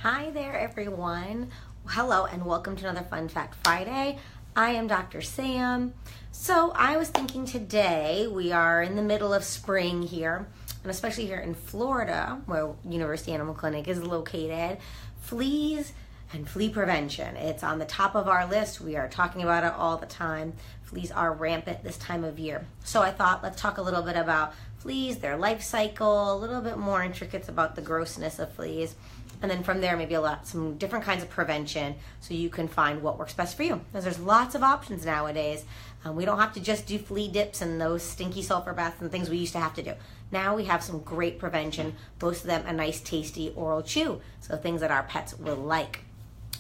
Hi there, everyone. Hello, and welcome to another Fun Fact Friday. I am Dr. Sam. So I was thinking today, we are in the middle of spring here, and especially here in Florida, where University Animal Clinic is located, fleas and flea prevention. It's on the top of our list. We are talking about it all the time. Fleas are rampant this time of year. So I thought, let's talk a little bit about fleas, their life cycle, a little bit more intricates about the grossness of fleas. And then from there, maybe some different kinds of prevention so you can find what works best for you. Because there's lots of options nowadays. We don't have to just do flea dips and those stinky sulfur baths and things we used to have to do. Now we have some great prevention, most of them a nice tasty oral chew, so things that our pets will like.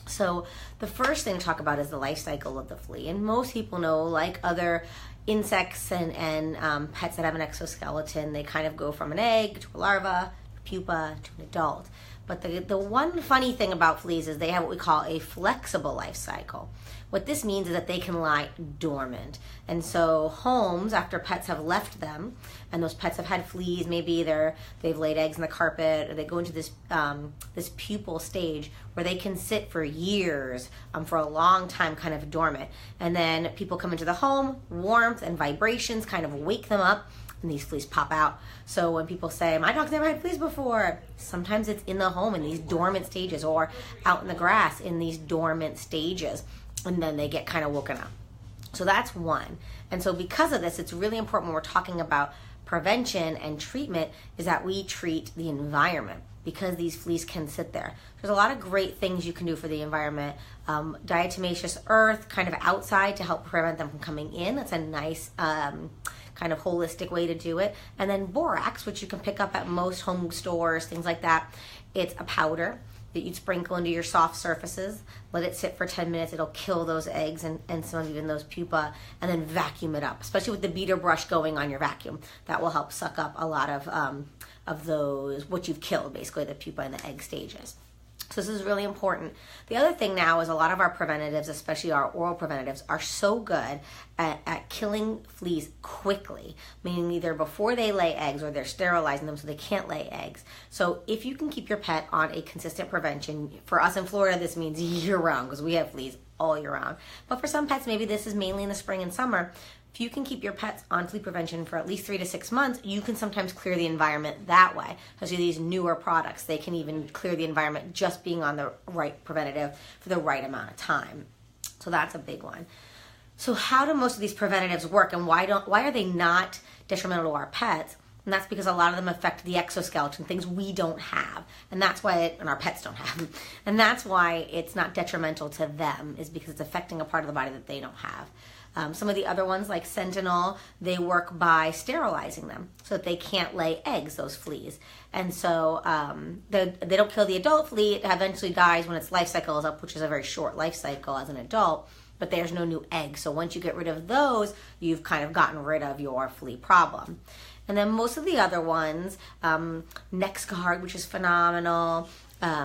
So the first thing to talk about is the life cycle of the flea. And most people know, like other insects and pets that have an exoskeleton, they kind of go from an egg to a larva, pupa to an adult. But the one funny thing about fleas is they have what we call a flexible life cycle. What this means is that they can lie dormant. And so homes, after pets have left them, and those pets have had fleas, maybe they've laid eggs in the carpet, or they go into this pupal stage where they can sit for years, for a long time, kind of dormant. And then people come into the home, warmth and vibrations kind of wake them up, and these fleas pop out. So when people say, my dog's never had fleas before, sometimes it's in the home in these dormant stages, or out in the grass in these dormant stages, and then they get kind of woken up. So that's one. And so because of this, it's really important when we're talking about prevention and treatment is that we treat the environment, because these fleas can sit there. There's a lot of great things you can do for the environment. Diatomaceous earth kind of outside to help prevent them from coming in. That's a nice kind of holistic way to do it. And then borax, which you can pick up at most home stores, things like that. It's a powder that you'd sprinkle into your soft surfaces, let it sit for 10 minutes, it'll kill those eggs and some of even those pupa, and then vacuum it up, especially with the beater brush going on your vacuum. That will help suck up a lot of those, what you've killed, basically the pupa and the egg stages. So this is really important. The other thing now is a lot of our preventatives, especially our oral preventatives, are so good at killing fleas quickly, meaning either before they lay eggs or they're sterilizing them so they can't lay eggs. So if you can keep your pet on a consistent prevention, for us in Florida, this means year round because we have fleas all year round. But for some pets, maybe this is mainly in the spring and summer. If you can keep your pets on flea prevention for at least 3 to 6 months, you can sometimes clear the environment that way. Especially these newer products, they can even clear the environment just being on the right preventative for the right amount of time. So that's a big one. So how do most of these preventatives work, and why are they not detrimental to our pets? And that's because a lot of them affect the exoskeleton, things we don't have. And that's why, and our pets don't have. And that's why it's not detrimental to them, is because it's affecting a part of the body that they don't have. Some of the other ones, like Sentinel, they work by sterilizing them so that they can't lay eggs, those fleas. And so they don't kill the adult flea. It eventually dies when its life cycle is up, which is a very short life cycle as an adult, but there's no new eggs. So once you get rid of those, you've kind of gotten rid of your flea problem. And then most of the other ones, NexGard, which is phenomenal.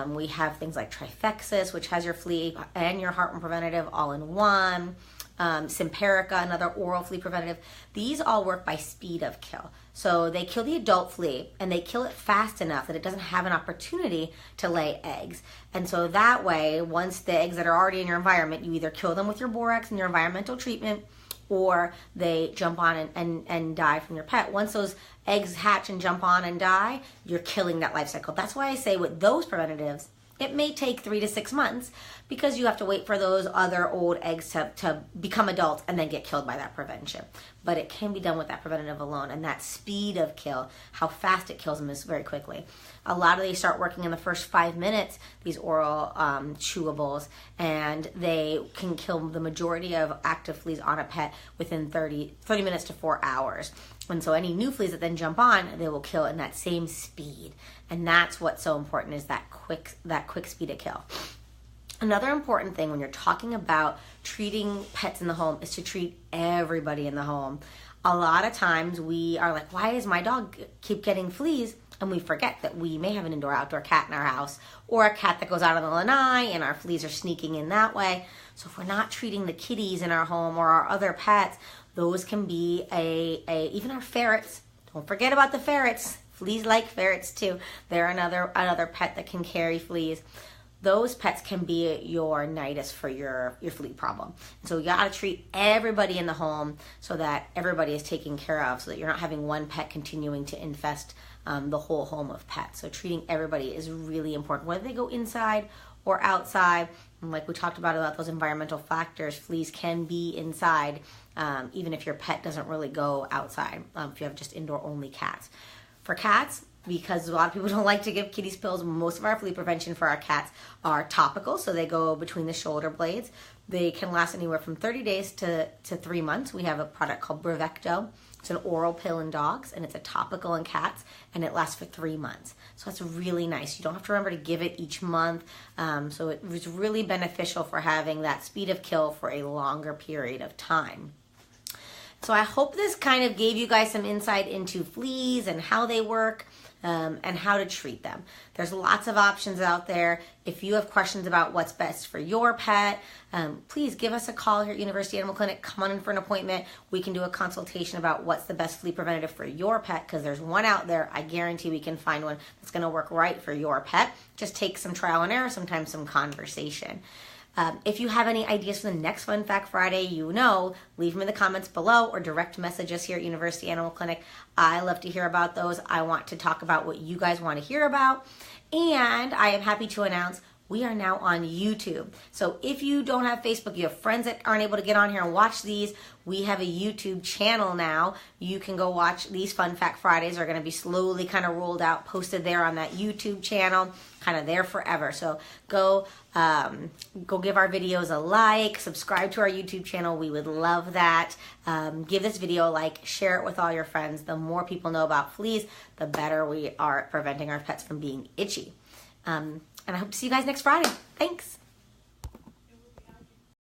We have things like Trifexis, which has your flea and your heartworm preventative all in one. Simparica, another oral flea preventative. These all work by speed of kill. So they kill the adult flea and they kill it fast enough that it doesn't have an opportunity to lay eggs. And so that way, once the eggs that are already in your environment, you either kill them with your borax and your environmental treatment, or they jump on and die from your pet. Once those eggs hatch and jump on and die, you're killing that life cycle. That's why I say with those preventatives, it may take 3 to 6 months because you have to wait for those other old eggs to become adults and then get killed by that prevention. But it can be done with that preventative alone, and that speed of kill, how fast it kills them, is very quickly. A lot of these start working in the first 5 minutes, these oral chewables, and they can kill the majority of active fleas on a pet within 30 minutes to 4 hours. And so any new fleas that then jump on, they will kill in that same speed. And that's what's so important, is that quick speed of kill. Another important thing when you're talking about treating pets in the home is to treat everybody in the home. A lot of times we are like, why does my dog keep getting fleas? And we forget that we may have an indoor-outdoor cat in our house, or a cat that goes out on the lanai and our fleas are sneaking in that way. So if we're not treating the kitties in our home or our other pets, those can be even our ferrets. Don't forget about the ferrets. Fleas like ferrets too. They're another pet that can carry fleas. those pets can be your nidus for your flea problem. And so you gotta treat everybody in the home so that everybody is taken care of, so that you're not having one pet continuing to infest the whole home of pets. So treating everybody is really important, whether they go inside or outside. And like we talked about those environmental factors, fleas can be inside, even if your pet doesn't really go outside, if you have just indoor only cats. For cats, because a lot of people don't like to give kitties pills, most of our flea prevention for our cats are topical, so they go between the shoulder blades. They can last anywhere from 30 days to 3 months. We have a product called Brevecto. It's an oral pill in dogs, and it's a topical in cats, and it lasts for 3 months. So that's really nice. You don't have to remember to give it each month. So it was really beneficial for having that speed of kill for a longer period of time. So I hope this kind of gave you guys some insight into fleas and how they work. And how to treat them. There's lots of options out there. If you have questions about what's best for your pet, please give us a call here at University Animal Clinic. Come on in for an appointment. We can do a consultation about what's the best flea preventative for your pet, because there's one out there. I guarantee we can find one that's going to work right for your pet. Just take some trial and error, sometimes some conversation. If you have any ideas for the next Fun Fact Friday, leave them in the comments below or direct message us here at University Animal Clinic. I love to hear about those. I want to talk about what you guys want to hear about. And I am happy to announce we are now on YouTube. So if you don't have Facebook, you have friends that aren't able to get on here and watch these, we have a YouTube channel now. You can go watch these Fun Fact Fridays. Are going to be slowly kind of rolled out, posted there on that YouTube channel, kind of there forever. So go give our videos a like, subscribe to our YouTube channel. We would love that. Give this video a like, share it with all your friends. The more people know about fleas, the better we are at preventing our pets from being itchy. And I hope to see you guys next Friday. Thanks.